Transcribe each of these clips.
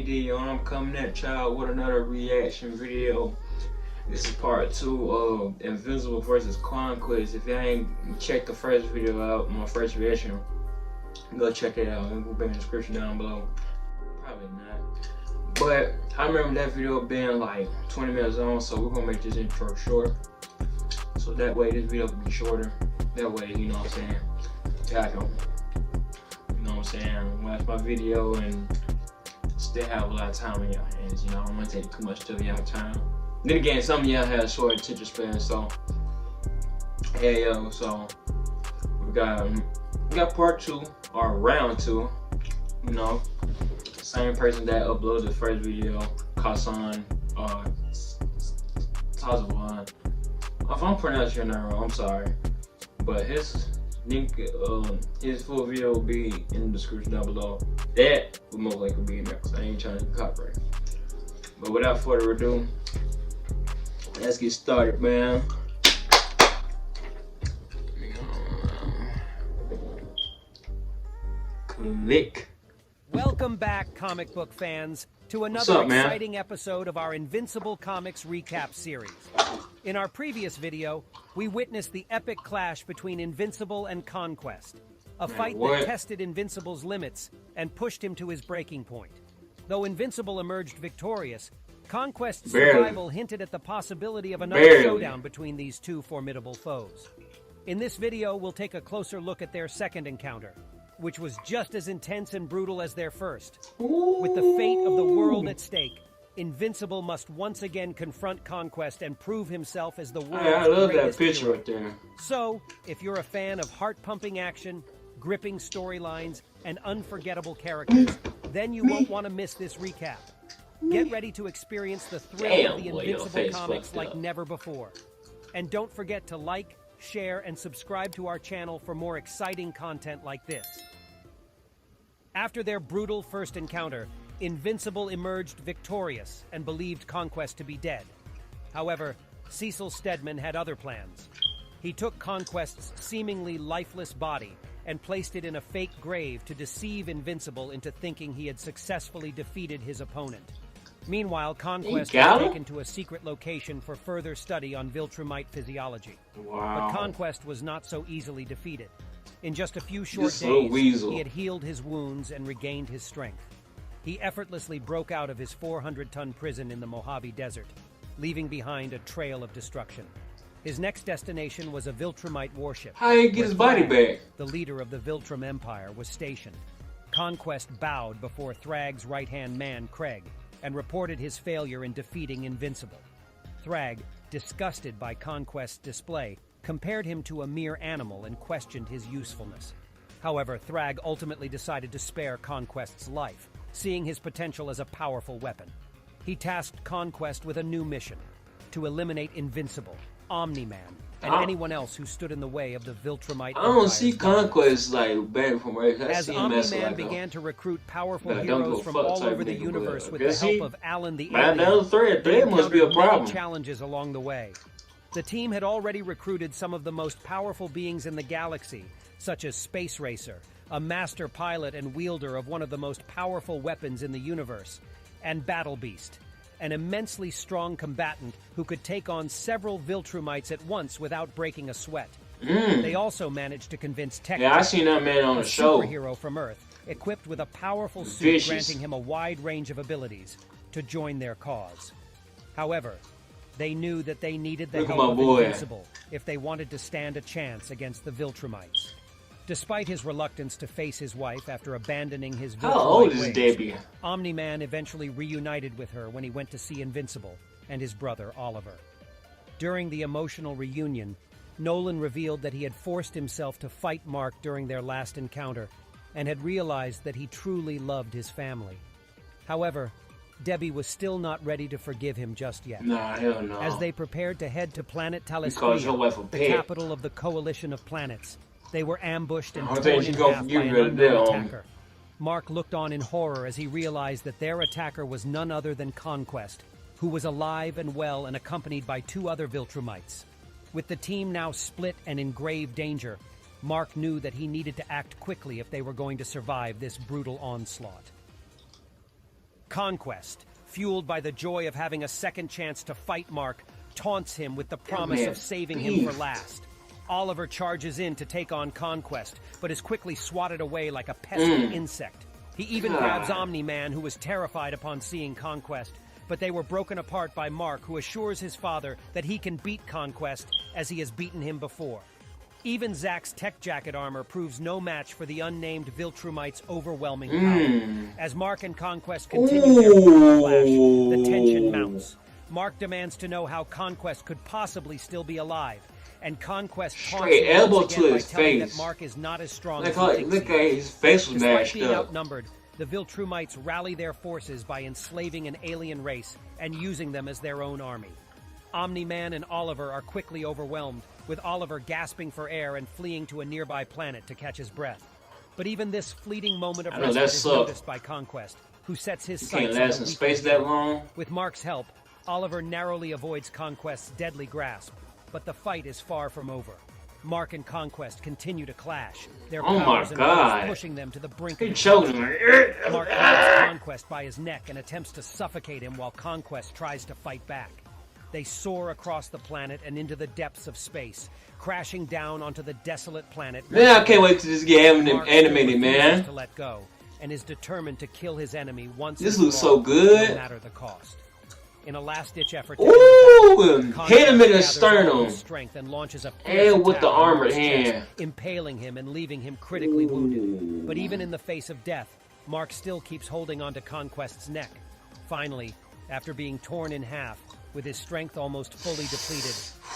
video, and I'm coming at y'all with another reaction video. This is part 2 of Invincible versus Conquest. If y'all ain't checked the first video out, my first reaction, go check it out. It will be in the description down below. Probably not. But I remember that video being like 20 minutes long, so we're gonna make this intro short. So that way this video can be shorter. That way, you know what I'm saying, y'all can, you know what I'm saying, watch my video and still have a lot of time in your hands. You know, I don't want to take too much of y'all time. Then again, some of y'all have short attention span, so hey yo, so we got part 2 or round 2. You know, same person that uploaded the first video, Kasan Tazawan. If I'm pronouncing your name wrong, I'm sorry, but his link, his full video will be in the description down below. That will most likely be in there, because I ain't trying to copyright. But without further ado, let's get started, man. Click. Welcome back, comic book fans, to another exciting episode of our Invincible Comics recap series. In our previous video, we witnessed the epic clash between Invincible and Conquest, a fight that tested Invincible's limits and pushed him to his breaking point. Though Invincible emerged victorious, Conquest's survival hinted at the possibility of another showdown between these two formidable foes. In this video, we'll take a closer look at their second encounter, which was just as intense and brutal as their first. With the fate of the world at stake, Invincible must once again confront Conquest and prove himself as the world's greatest hero. I love that picture right there. So, if you're a fan of heart-pumping action, gripping storylines, and unforgettable characters, then you won't want to miss this recap. Get ready to experience the thrill of the Invincible comics like never before. And don't forget to like, share, and subscribe to our channel for more exciting content like this. After their brutal first encounter, Invincible emerged victorious and believed Conquest to be dead. However, Cecil Stedman had other plans. He took Conquest's seemingly lifeless body and placed it in a fake grave to deceive Invincible into thinking he had successfully defeated his opponent. Meanwhile, Conquest was taken to a secret location for further study on Viltrumite physiology. But Conquest was not so easily defeated. In just a few short days, he had healed his wounds and regained his strength. He effortlessly broke out of his 400-ton prison in the Mojave Desert, leaving behind a trail of destruction. His next destination was a Viltrumite warship. How did he get his body back? The leader of the Viltrum Empire was stationed. Conquest bowed before Thrag's right-hand man, Craig, and reported his failure in defeating Invincible. Thrag, disgusted by Conquest's display, compared him to a mere animal and questioned his usefulness. However, Thrag ultimately decided to spare Conquest's life, seeing his potential as a powerful weapon. He tasked Conquest with a new mission: to eliminate Invincible, Omni-Man, and anyone else who stood in the way of the Viltrumite Empire. I don't see Conquest like back from Earth. As Omni-Man began to recruit powerful heroes from all over the universe with the help of Alan the Alien, they must be a problem. Many challenges along the way. The team had already recruited some of the most powerful beings in the galaxy, such as Space Racer, a master pilot and wielder of one of the most powerful weapons in the universe, and Battle Beast, an immensely strong combatant who could take on several Viltrumites at once without breaking a sweat. They also managed to convince Tech, I seen that man on the show, superhero from Earth, equipped with a powerful suit granting him a wide range of abilities, to join their cause. However, they knew that they needed the help of Invincible if they wanted to stand a chance against the Viltrumites. Despite his reluctance to face his wife after abandoning his Viltrumite ways, Omni-Man eventually reunited with her when he went to see Invincible and his brother Oliver. During the emotional reunion, Nolan revealed that he had forced himself to fight Mark during their last encounter and had realized that he truly loved his family. However, Debbie was still not ready to forgive him just yet. Nah, hell no. As they prepared to head to planet Talisquia, the capital of the Coalition of Planets, they were ambushed and torn in half by an unknown attacker. Mark looked on in horror as he realized that their attacker was none other than Conquest, who was alive and well and accompanied by 2 other Viltrumites. With the team now split and in grave danger, Mark knew that he needed to act quickly if they were going to survive this brutal onslaught. Conquest, fueled by the joy of having a second chance to fight Mark, taunts him with the promise of saving him for last. Oliver charges in to take on Conquest, but is quickly swatted away like a pesky insect. He even grabs Omni-Man, who was terrified upon seeing Conquest, but they were broken apart by Mark, who assures his father that he can beat Conquest as he has beaten him before. Even Zack's tech jacket armor proves no match for the unnamed Viltrumite's overwhelming power. As Mark and Conquest continue their brutal clash, the tension mounts. Mark demands to know how Conquest could possibly still be alive, and Conquest straight elbow to his face. That Mark is not as strong look at his face was mashed being up. Outnumbered, the Viltrumites rally their forces by enslaving an alien race and using them as their own army. Omni-Man and Oliver are quickly overwhelmed, with Oliver gasping for air and fleeing to a nearby planet to catch his breath. But even this fleeting moment of respite is noticed by Conquest, who sets his sights can't last in space that long. With Mark's help, Oliver narrowly avoids Conquest's deadly grasp, but the fight is far from over. Mark and Conquest continue to clash, their powers and powers pushing them to the brink of destruction. Mark grabs Conquest by his neck and attempts to suffocate him while Conquest tries to fight back. They soar across the planet and into the depths of space, crashing down onto the desolate planet. Man, I can't wait to just get animated, man. To let go, and is determined to kill his enemy once. This looks so good. No matter the cost. In a last-ditch effort, hit him in the sternum, strength and launches a and with the armored hand, impaling him and leaving him critically wounded. But even in the face of death, Mark still keeps holding onto Conquest's neck. Finally, after being torn in half, with his strength almost fully depleted,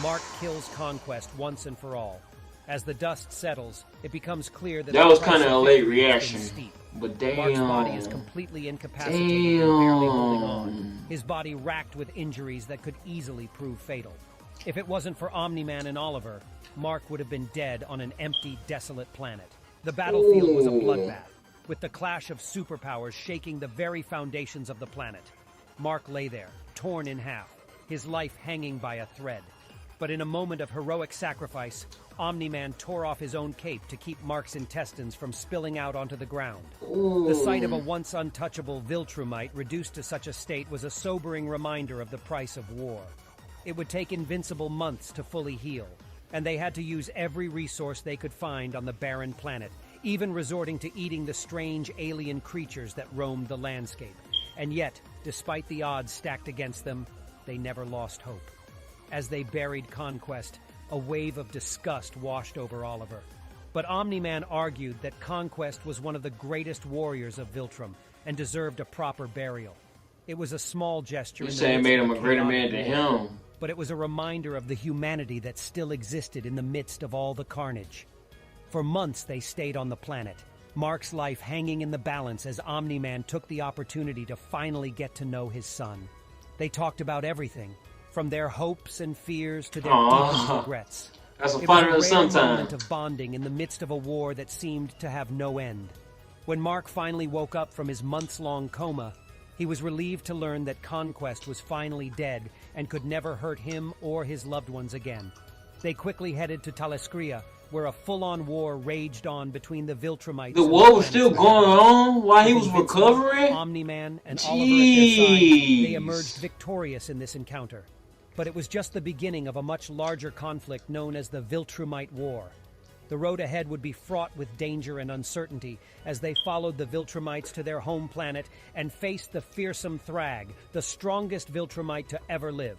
Mark kills Conquest once and for all. As the dust settles, it becomes clear that was kind of a late reaction. But damn. Mark's body is completely incapacitated and barely holding on, his body racked with injuries that could easily prove fatal. If it wasn't for Omni-Man and Oliver, Mark would have been dead on an empty, desolate planet. The battlefield was a bloodbath, with the clash of superpowers shaking the very foundations of the planet. Mark lay there, torn in half, his life hanging by a thread. But in a moment of heroic sacrifice, Omni-Man tore off his own cape to keep Mark's intestines from spilling out onto the ground. The sight of a once untouchable Viltrumite reduced to such a state was a sobering reminder of the price of war. It would take Invincible months to fully heal, and they had to use every resource they could find on the barren planet, even resorting to eating the strange alien creatures that roamed the landscape. And yet, despite the odds stacked against them, they never lost hope. As they buried Conquest, a wave of disgust washed over Oliver. But Omni-Man argued that Conquest was one of the greatest warriors of Viltrum and deserved a proper burial. It was a small gesture. You're saying it made him a greater man than him. But it was a reminder of the humanity that still existed in the midst of all the carnage. For months they stayed on the planet, Mark's life hanging in the balance as Omni-Man took the opportunity to finally get to know his son. They talked about everything, from their hopes and fears to their deepest regrets. That's a fun sometimes. Moment of bonding in the midst of a war that seemed to have no end. When Mark finally woke up from his months-long coma, he was relieved to learn that Conquest was finally dead and could never hurt him or his loved ones again. They quickly headed to Talescria, where a full-on war raged on between the Viltrumites. The war was still going on while he was recovering? Omni-Man and Oliver at their side, they emerged victorious in this encounter. But it was just the beginning of a much larger conflict known as the Viltrumite War. The road ahead would be fraught with danger and uncertainty as they followed the Viltrumites to their home planet and faced the fearsome Thrag, the strongest Viltrumite to ever live.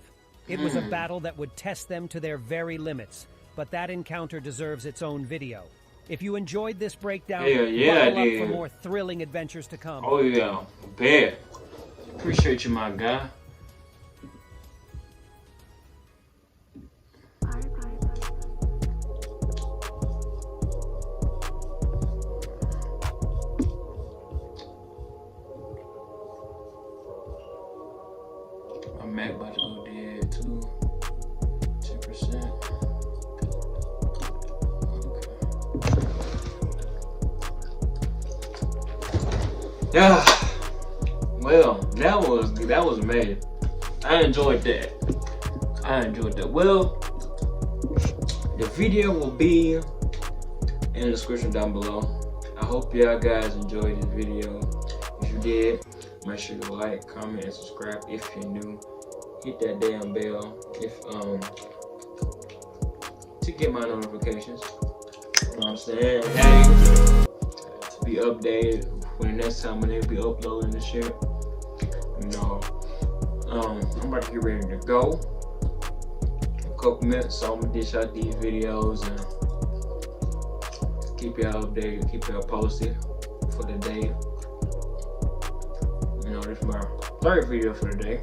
It was a battle that would test them to their very limits, but that encounter deserves its own video. If you enjoyed this breakdown, buckle up for more thrilling adventures to come. Oh yeah, bet. Appreciate you, my guy. My Mac about to go dead too. 10%. Okay. Yeah. Well, that was amazing. I enjoyed that. Well, the video will be in the description down below. I hope y'all guys enjoyed this video. If you did, Make sure you like, comment, and subscribe if you're new. Hit that damn bell to get my notifications. You know what I'm saying? Hey, to be updated when the next time when they be uploading the shit. You know, I'm about to get ready to go. A couple minutes, so I'm gonna dish out these videos and keep y'all updated, keep y'all posted for the day. You know, this is my third video for the day.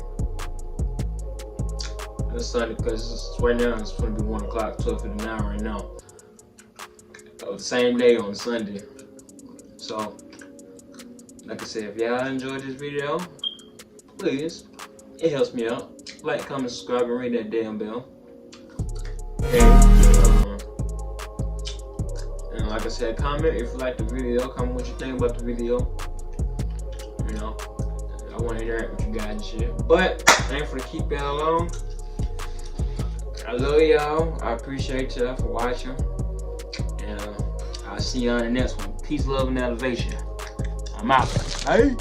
It's Sunday because right now it's going to be 1 o'clock, 12:59 right now. The same day on Sunday. So, like I said, if y'all enjoyed this video, please, it helps me out. Like, comment, subscribe, and ring that damn bell. And like I said, comment if you like the video. Comment what you think about the video. You know, I want to interact with you guys and shit. But I ain't for to keep y'all alone. I love y'all. I appreciate y'all for watching. And I'll see y'all in the next one. Peace, love, and elevation. I'm out. Hey.